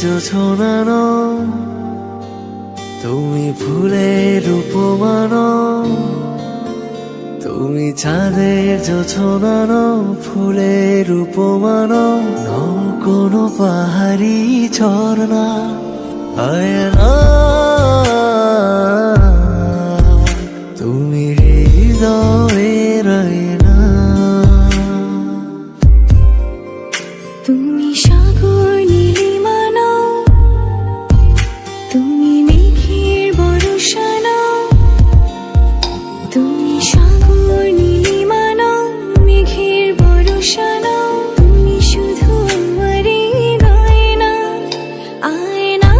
জোছনা নও, তুমি ফুলের উপমা নও, তুমি চাঁদের জোছনা নও, ফুলের উপমা নও, নও কোনো পাহাড়ি ঝর্ণা আয়না, তুমি হৃদয়ের আয়না। তুমি সাগর নীলিমা নও, তুমি মেঘের বর্ষা নও, তুমি সাগর নীলিমা নও, মেঘের বর্ষা নও, তুমি শুধু আমারই গয়না আয়না,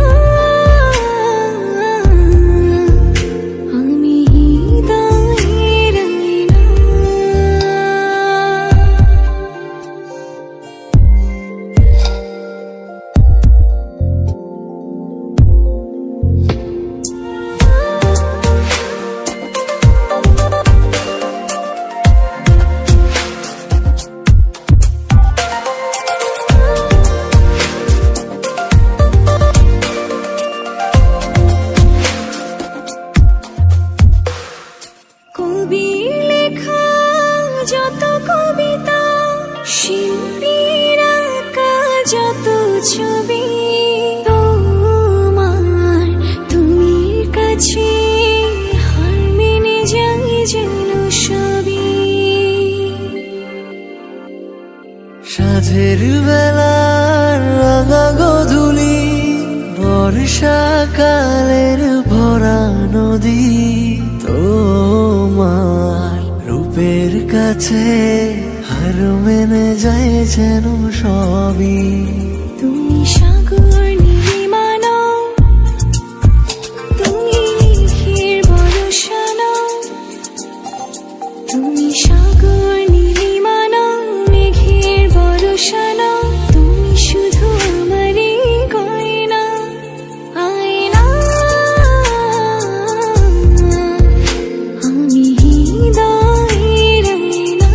আমি হৃদয়ের আয়না। কবির লেখা যত কবিতা, শিল্পীর আঁকা যত ছবি, তোমার তুমির কাছে হার মেনে যাই যেন সবই। সাঁঝের বেলার রাঙা গোধূলি, বর্ষাকালের ভরা নদী, তোমার রূপের কাছে হার মেনে যায় যেন সবই। তুমি সাগর নীলিমা নও, তুমি মেঘের বর্ষা নও, তুমি সাগর নীলিমা নও, মেঘের বর্ষা নও, তুমি শুধু আমারই গয়না আয়না, আমি হৃদয়ের আয়না।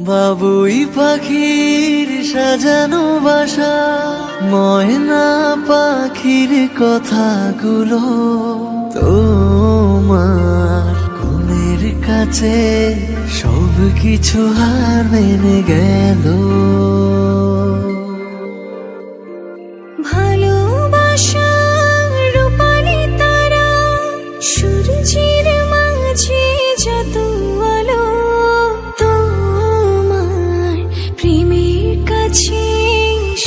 বাবুই পাখির সাজানো বাসা, ময়না পাখির কথাগুলো, তোমার গুণের কাছে সব কিছু হার মেনে গেল। ভালোবাসা রূপালি তারা, সূর্যের মাঝে যত আলো, তোমার প্রেমের কাছে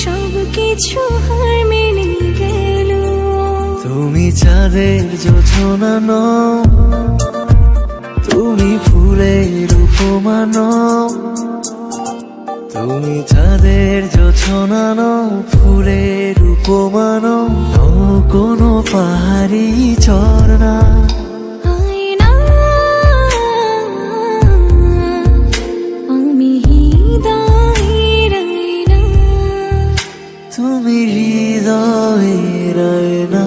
সব কিছু হার মেনে গেল। তুমি চাঁদের জোছনা নও, তুমি ফুলের উপমা নও, তুমি চাঁদের জোছনা নও, ফুলের উপমা নও, নও কোনো পাহাড়ি ঝর্ণা আয়না, আমি হৃদয়ের আয়না। তুমি হৃদয়ের আয়না।